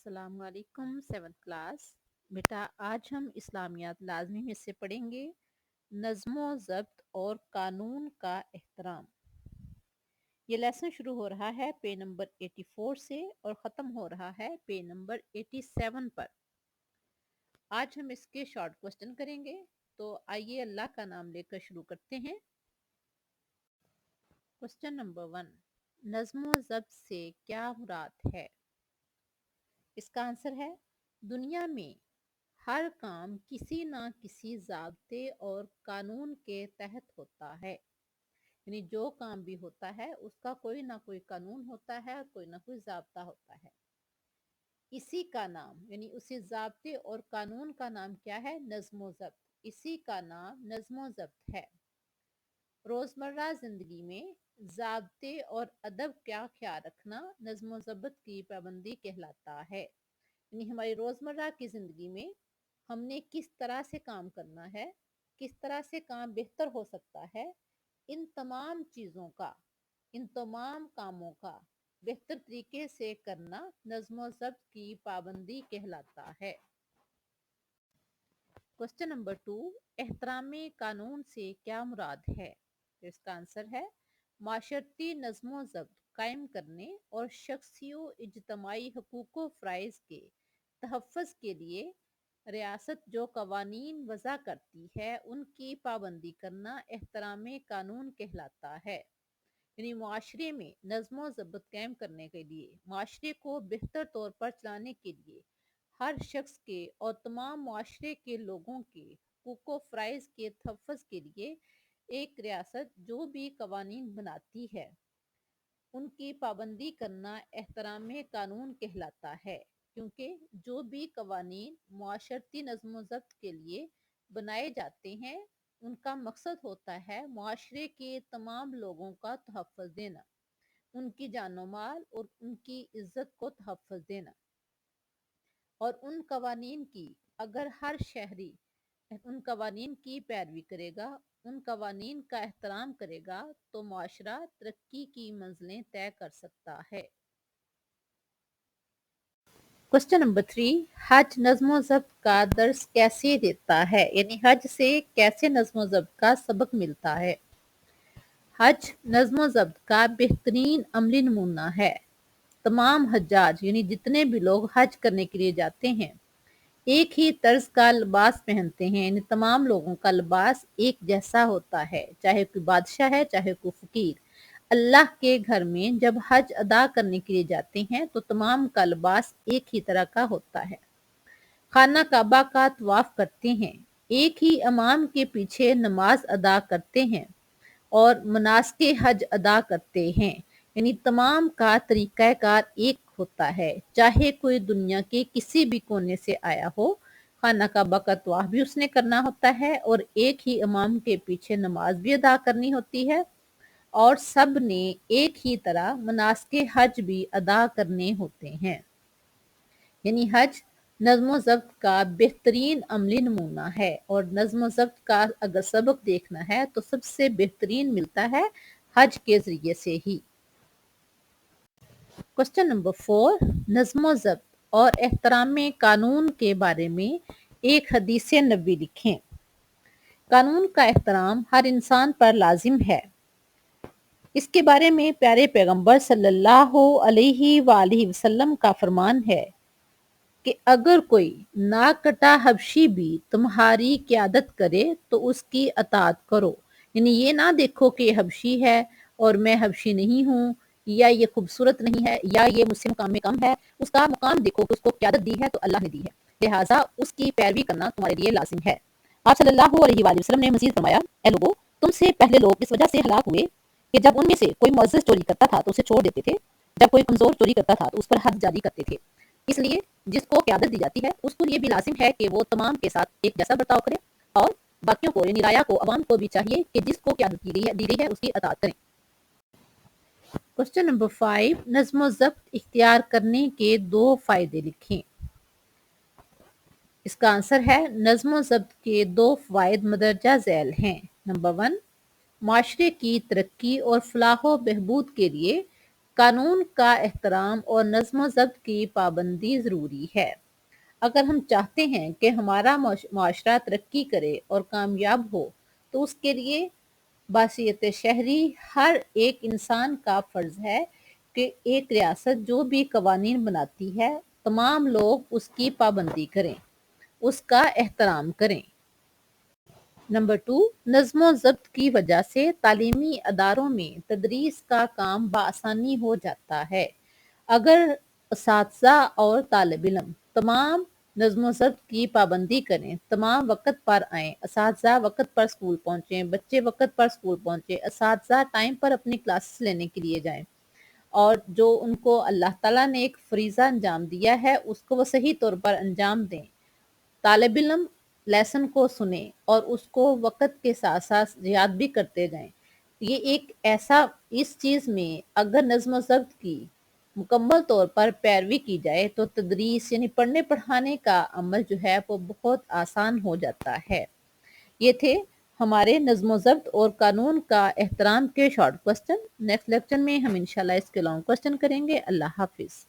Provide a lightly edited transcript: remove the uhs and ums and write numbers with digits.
अस्सलाम वालेकुम 7th class. बेटा आज हम इस्लामियात लाजमी में से पढ़ेंगे नज़्म ज़ब्त और कानून का एहतराम। ये लेसन शुरू हो रहा है पेज नंबर 84 से और ख़त्म हो रहा है पेज नंबर 87 पर। आज हम इसके शॉर्ट क्वेश्चन करेंगे, तो आइए अल्लाह का नाम लेकर शुरू करते हैं। क्वेश्चन नंबर 1, नज़्म ज़ब्त से क्या मुराद है? इसका आंसर है दुनिया में हर काम किसी न किसी ज़ाब्ते और कानून के तहत होता है। यानी जो काम भी होता है उसका कोई ना कोई कानून होता है और कोई ना कोई ज़ाब्ता होता है। इसी का नाम यानी उसी ज़ाब्ते और कानून का नाम क्या है? नज़्म ज़ब्त। इसी का नाम नज़्म ज़ब्त है। रोज़मर्रा ज़िंदगी में ज़ाब्ते और अदब का ख्याल रखना नज़्म ज़ब्त की पाबंदी कहलाता है। यानी हमारी रोज़मर्रा की ज़िंदगी में हमने किस तरह से काम करना है, किस तरह से काम बेहतर हो सकता है, इन तमाम चीज़ों का, इन तमाम कामों का बेहतर तरीके से करना नज़्म ज़ब्त की पाबंदी कहलाता है। क्वेश्चन नंबर 2, एहतराम कानून से क्या मुराद है? तो इसका आंसर है माशरती नज़्म ज़ब्त कायम करने और शख्सी व इज्तमाई हकूक़ व फ़राइज़ के तहफ़्फ़ुज़ के लिए रियासत जो कवानीन वज़ा करती है उनकी पाबंदी करना एहतराम कानून कहलाता है। यानी माशरे में नज़्म ज़ब्त कायम करने के लिए, माशरे को बेहतर तौर पर चलाने के लिए हर शख्स के और तमाम माशरे के लोगों के हकूक़ व फ़राइज़ के तहफ़्फ़ुज़ के लिए एक रियासत जो भी कवानीन बनाती है उनकी पाबंदी करना एहतराम कानून कहलाता है। क्योंकि जो भी कवानीन मुआशरती नज़्म ज़ब्त के लिए बनाए जाते हैं उनका मकसद होता है मुआशरे के तमाम लोगों का तहफ़्फ़ुज़ देना, उनकी जानो माल और उनकी इज़्ज़त को तहफ़्फ़ुज़ देना। और उन कवानीन की अगर हर शहरी उन कवानीन की पैरवी करेगा, उन कवानीन का एहतराम करेगा तो मुआशरा तरक्की की मंजिलें तय कर सकता है। क्वेश्चन नंबर 3, हज नज़्म ज़ब्त का दर्स कैसे देता है? यानी हज से कैसे नज़्म ज़ब्त का सबक मिलता है? हज नज़्म ज़ब्त का बेहतरीन अमली नमूना है। तमाम हज्जाज यानी जितने भी लोग हज करने के लिए जाते हैं एक ही तर्ज का लिबास पहनते हैं। यानी तमाम लोगों का लिबास एक जैसा होता है, चाहे कोई बादशाह है चाहे कोई फकीर। अल्लाह के घर में जब हज अदा करने के लिए जाते हैं तो तमाम का लिबास एक ही तरह का होता है। खाना काबा का तवाफ करते हैं, एक ही इमाम के पीछे नमाज अदा करते हैं और मनासके हज अदा करते हैं। यानी तमाम का तरीक़ाकार एक होता है, चाहे कोई दुनिया के किसी भी कोने से आया हो, खाना काबा का तवाफ भी उसने करना होता है और एक ही इमाम के पीछे नमाज भी अदा करनी होती है और सब ने एक ही तरह मनासके हज भी अदा करने होते हैं। यानी हज नज़्म ज़ब्त का बेहतरीन अमली नमूना है और नज़्म ज़ब्त का अगर सबक देखना है तो सबसे बेहतरीन मिलता है हज के ज़रिए से ही। क्वेश्चन नंबर 4, नज़्म ज़ब्त और एहतराम कानून के बारे में एक हदीस नबी लिखें। कानून का एहतराम हर इंसान पर लाजिम है। इसके बारे में प्यारे पैगंबर सल्लल्लाहु अलैहि वसल्लम का फरमान है कि अगर कोई नाक कटा हबशी भी तुम्हारी क़यादत करे तो उसकी अताअत करो। यानी ये ना देखो कि हबशी है और मैं हबशी नहीं हूँ, या ये खूबसूरत नहीं है, या ये मुझसे मुकाम में कम है। उसका मुकाम देखो कि उसको क़यादत दी है तो अल्लाह ने दी है, लिहाजा उसकी पैरवी करना तुम्हारे लिए लाजिम है। आप सल्लल्लाहु अलैहि वसल्लम ने मज़ीद फरमाया, ए लोगों, तुमसे पहले लोग इस वजह से हलाक हुए कि जब उनमें से कोई मुअज़्ज़ज़ चोरी करता था तो उसे छोड़ देते थे, जब कोई कमज़ोर चोरी करता था तो उस पर हद जारी करते थे। इसलिए जिसको क़यादत दी जाती है उसको ये भी लाजिम है कि वो तमाम के साथ एक जैसा बर्ताव करे और बाकियों को यानी राया को, अवाम को भी चाहिए कि जिसको क़यादत दी गई है उसकी अताअत करें। क्वेश्चन नंबर 5, नज़्म ज़ब्त इख्तियार करने के 2 फ़ायदे लिखें। इसका आंसर है नज़्म ज़ब्त के 2 फ़वाइद मदरजा ज़ैल हैं। नंबर 1, माशरे की तरक्की और फलाह व बहबूद के लिए قانون کا احترام اور نظم و ضبط کی پابندی ضروری ہے۔ اگر ہم چاہتے ہیں کہ ہمارا معاشرہ ترقی کرے اور کامیاب ہو تو اس کے لیے باصیت شہری ہر ایک انسان کا فرض ہے کہ ایک ریاست جو بھی قوانین بناتی ہے تمام لوگ اس کی پابندی کریں، اس کا احترام کریں۔ نمبر 2، نظم و ضبط کی وجہ سے تعلیمی اداروں میں تدریس کا کام بآسانی ہو جاتا ہے۔ اگر اساتذہ اور طالب علم تمام نظم و ضبط کی پابندی کریں، تمام وقت پر آئیں، اساتذہ وقت پر اسکول پہنچیں، بچے وقت پر اسکول پہنچیں، اساتذہ ٹائم پر اپنی کلاسز لینے کے لیے جائیں، اور جو ان کو اللہ تعالیٰ نے ایک فریضہ انجام دیا ہے اس کو وہ صحیح طور پر انجام دیں، طالب علم لیسن کو سنیں اور اس کو وقت کے ساتھ ساتھ یاد بھی کرتے جائیں۔ یہ ایک ایسا، اس چیز میں اگر نظم و ضبط کی مکمل طور پر پیروی کی جائے تو تدریس یعنی پڑھنے پڑھانے کا عمل جو ہے وہ بہت آسان ہو جاتا ہے۔ یہ تھے ہمارے نظم و ضبط اور قانون کا احترام کے شارٹ کوسچن۔ نیکسٹ لیکچر میں ہم انشاءاللہ اس کے لانگ کوسچن کریں گے۔ اللہ حافظ۔